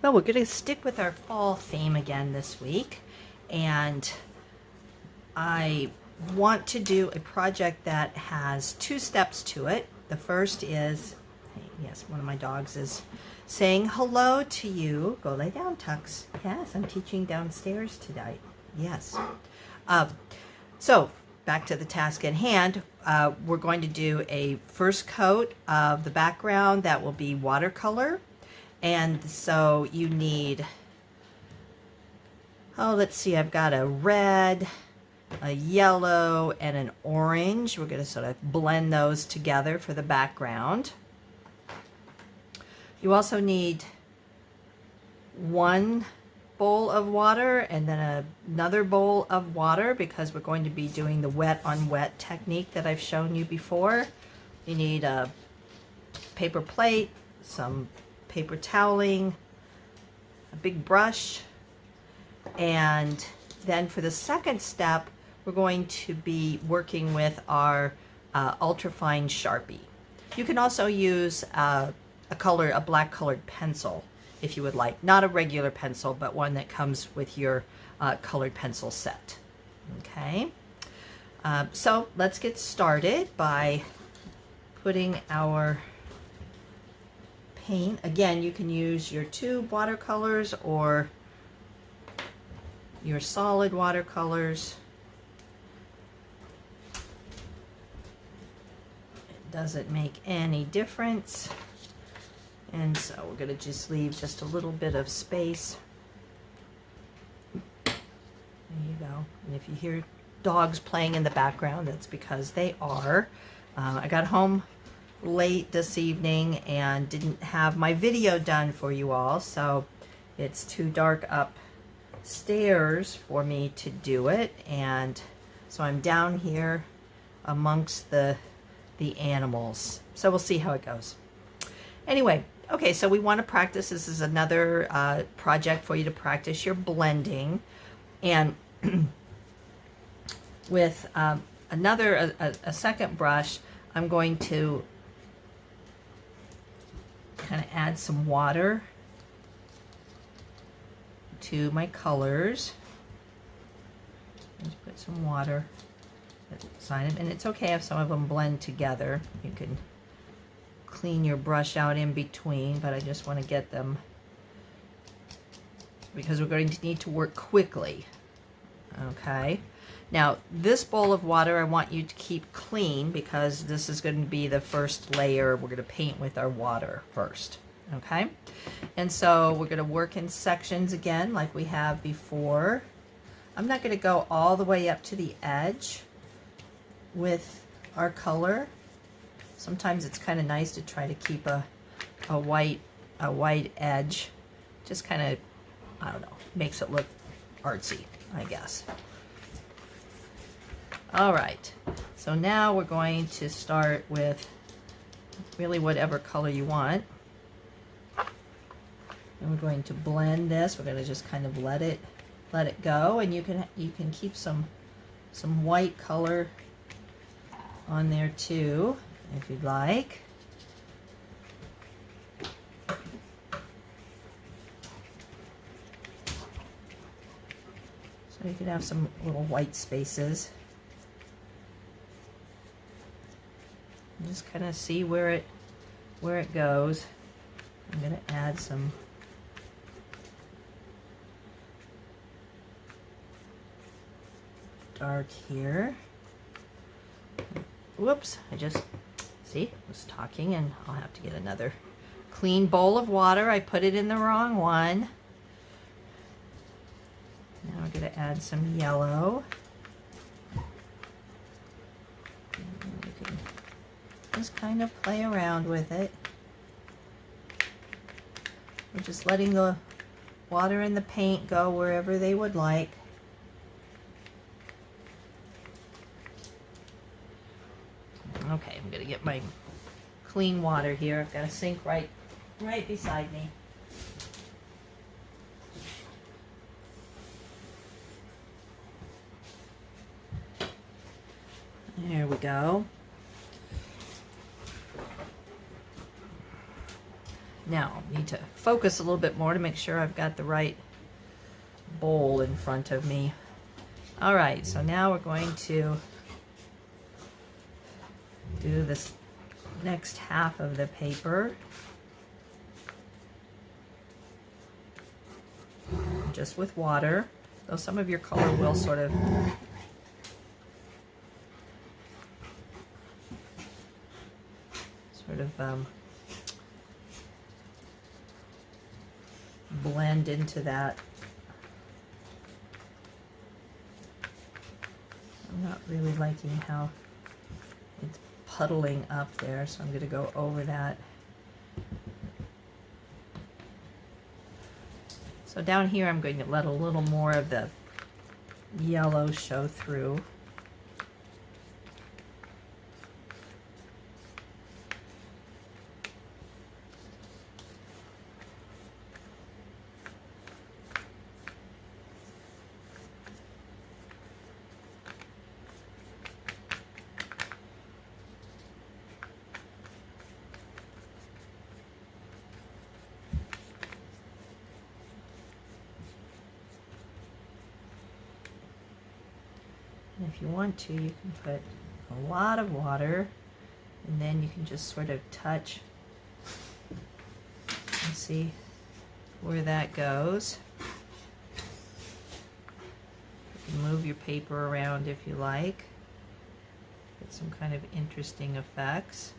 Well, we're going to stick with our fall theme again this week, and I want to do a project that has two steps to it. The first is, yes, one of my dogs is saying hello to you. Go lay down, Tux. Yes, I'm teaching downstairs tonight. Yes. So back to the task at hand. We're going to do a first coat of the background that will be watercolor. And so you need, let's see, I've got a red, a yellow, and an orange. We're going to sort of blend those together for the background. You also need one bowl of water and then another bowl of water because we're going to be doing the wet on wet technique that I've shown you before. You need a paper plate, some paper toweling, a big brush, and then for the second step we're going to be working with our ultrafine Sharpie. You can also use a black colored pencil if you would like, not a regular pencil but one that comes with your colored pencil set. Okay, so let's get started by putting our paint. Again, you can use your tube watercolors or your solid watercolors. It doesn't make any difference. And so we're going to just leave just a little bit of space. There you go. And if you hear dogs playing in the background, that's because they are. I got home late this evening and didn't have my video done for you all, so it's too dark upstairs for me to do it, and so I'm down here amongst the animals, so we'll see how it goes. Anyway, okay, so we want to practice. This is another project for you to practice your blending, and with a second brush I'm going to kind of add some water to my colors. Just put some water beside them, and it's okay if some of them blend together. You can clean your brush out in between, but I just want to get them because we're going to need to work quickly. Okay. Now, this bowl of water I want you to keep clean because this is going to be the first layer we're going to paint with our water first. Okay? And so we're going to work in sections again like we have before. I'm not going to go all the way up to the edge with our color. Sometimes it's kind of nice to try to keep a white edge. Just kind of, I don't know, makes it look artsy, I guess. All right, so now we're going to start with really whatever color you want. And we're going to blend this. We're going to just kind of let it go, and you can keep some white color on there too if you'd like. So you can have some little white spaces. Just kind of see where it goes. I'm going to add some dark here. Whoops, I was talking and I'll have to get another clean bowl of water. I put it in the wrong one. Now we're going to add some yellow. Just kind of play around with it. We're just letting the water and the paint go wherever they would like. Okay, I'm gonna get my clean water here. I've got a sink right beside me. There we go. Now, I need to focus a little bit more to make sure I've got the right bowl in front of me. All right, so now we're going to do this next half of the paper. Just with water, though some of your color will sort of blend into that. I'm not really liking how it's puddling up there, so I'm going to go over that. So down here I'm going to let a little more of the yellow show through. And if you want to, you can put a lot of water, and then you can just sort of touch and see where that goes. You can move your paper around if you like. Get some kind of interesting effects.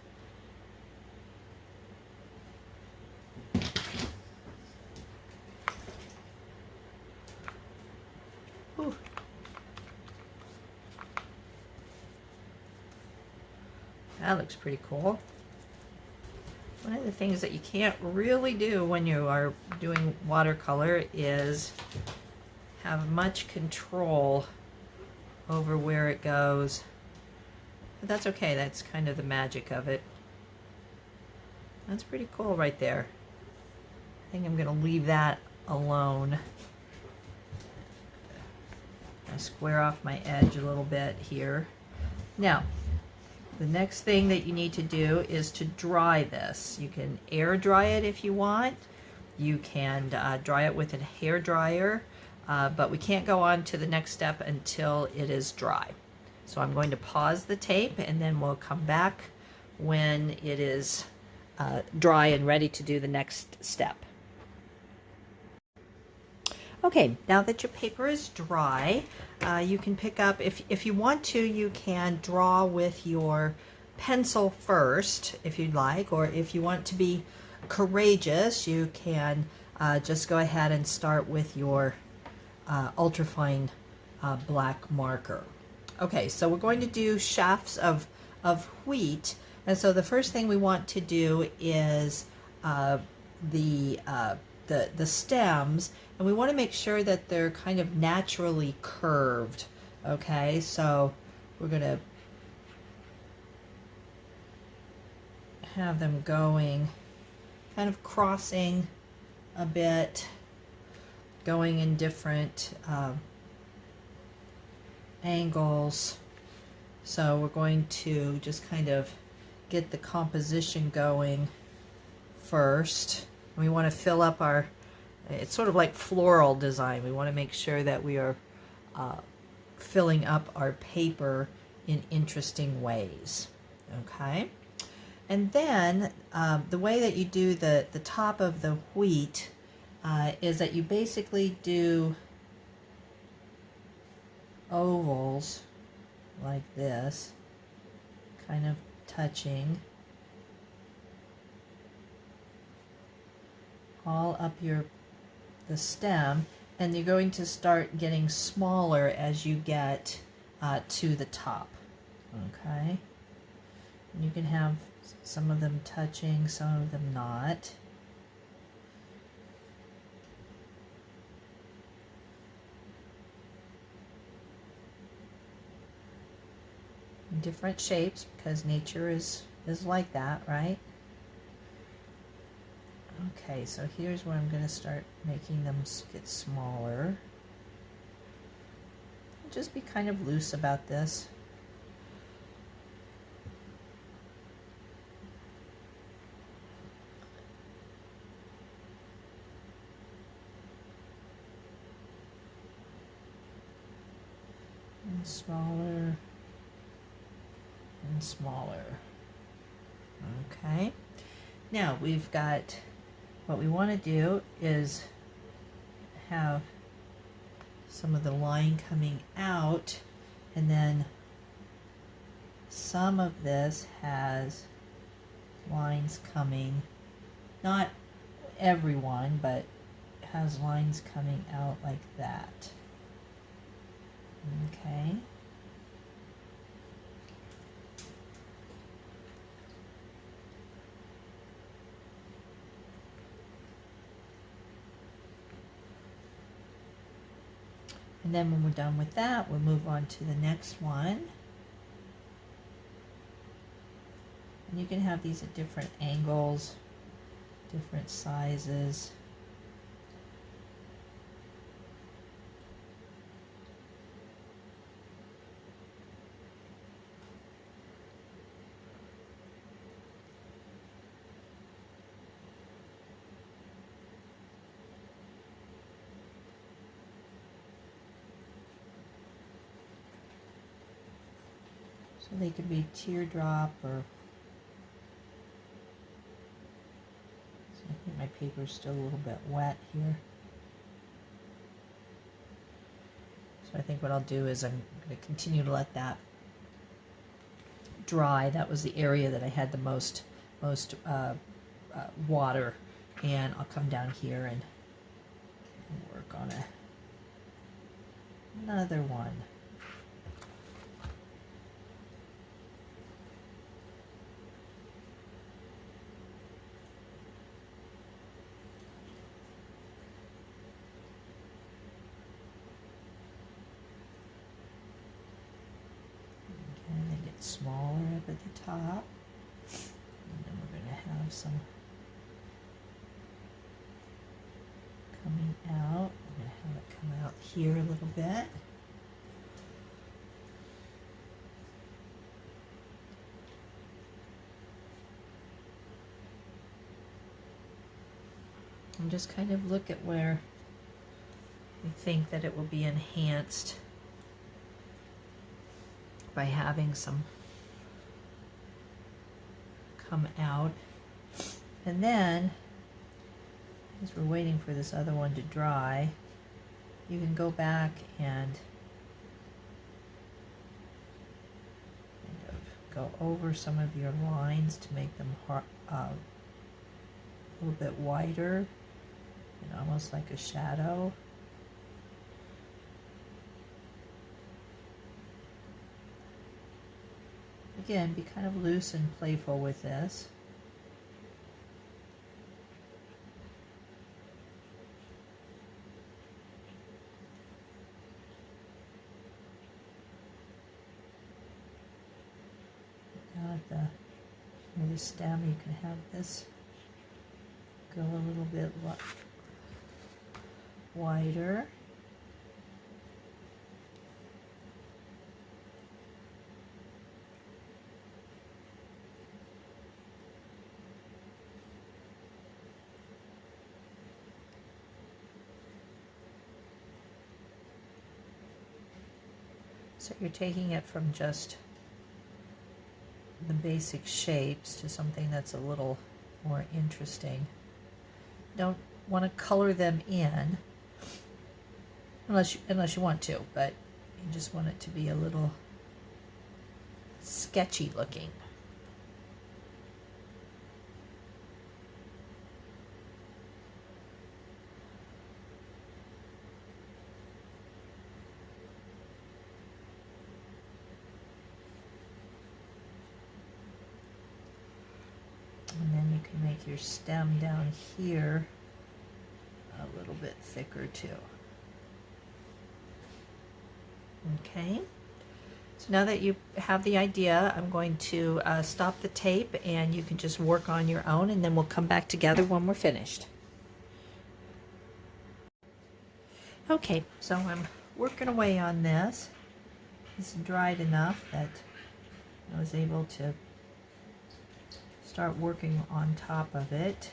Whew. That looks pretty cool. One of the things that you can't really do when you are doing watercolor is have much control over where it goes. But that's okay, that's kind of the magic of it. That's pretty cool right there. I think I'm going to leave that alone. I square off my edge a little bit here. Now, the next thing that you need to do is to dry this. You can air dry it if you want. You can dry it with a hair dryer, but we can't go on to the next step until it is dry. So I'm going to pause the tape and then we'll come back when it is dry and ready to do the next step. Okay, now that your paper is dry, you can pick up, if you want to, you can draw with your pencil first, if you'd like, or if you want to be courageous, you can just go ahead and start with your ultrafine black marker. Okay, so we're going to do shafts of wheat, and so the first thing we want to do is the stems, and we want to make sure that they're kind of naturally curved. Okay, so we're going to have them going, kind of crossing a bit, going in different angles. So we're going to just kind of get the composition going first. We want to fill up our, it's sort of like floral design. We want to make sure that we are filling up our paper in interesting ways. Okay, and then the way that you do the top of the wheat is that you basically do ovals like this, kind of touching all up the stem, and you're going to start getting smaller as you get to the top. Okay, and you can have some of them touching, some of them not. Different shapes, because nature is like that, right? Okay, so here's where I'm going to start making them get smaller. Just be kind of loose about this. and smaller and smaller. Okay, now we've got, what we want to do is have some of the line coming out, and then some of this has lines coming, not everyone, but has lines coming out like that. Okay. And then when we're done with that, we'll move on to the next one. And you can have these at different angles, different sizes. So they could be teardrop, or so I think my paper's still a little bit wet here. So I think what I'll do is I'm going to continue to let that dry. That was the area that I had the most water, and I'll come down here and work on another one. Smaller up at the top, and then we're going to have some coming out. I'm going to have it come out here a little bit. And just kind of look at where we think that it will be enhanced by having some come out. And then, as we're waiting for this other one to dry, you can go back and kind of go over some of your lines to make them a little bit wider and almost like a shadow. Again, be kind of loose and playful with this. Now at near the stem, you can have this go a little bit wider. So you're taking it from just the basic shapes to something that's a little more interesting. Don't want to color them in unless you want to, but you just want it to be a little sketchy looking. And then you can make your stem down here a little bit thicker too. Okay, so now that you have the idea, I'm going to stop the tape and you can just work on your own, and then we'll come back together when we're finished. Okay, so I'm working away on this. It's dried enough that I was able to start working on top of it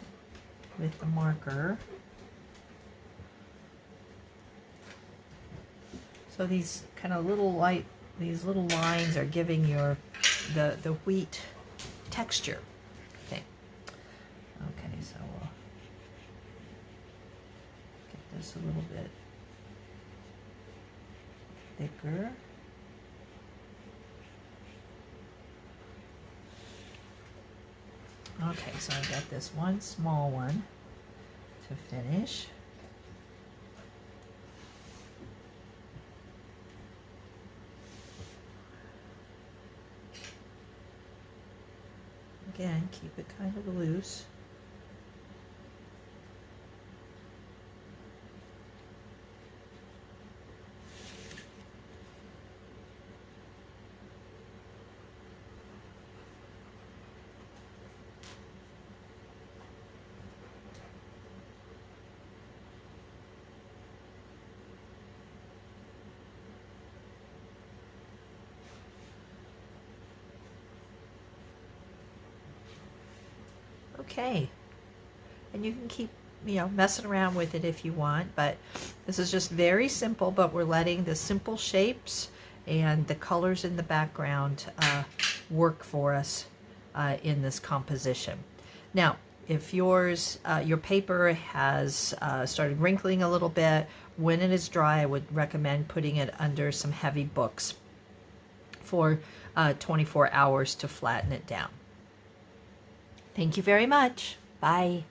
with the marker. So these kind of little light these little lines are giving your the wheat texture. Okay. Okay, so we'll get this a little bit thicker. Okay, so I've got this one small one to finish. Again, keep it kind of loose. Okay, and you can keep, messing around with it if you want, but this is just very simple, but we're letting the simple shapes and the colors in the background work for us in this composition. Now, if your paper has started wrinkling a little bit, when it is dry, I would recommend putting it under some heavy books for 24 hours to flatten it down. Thank you very much. Bye.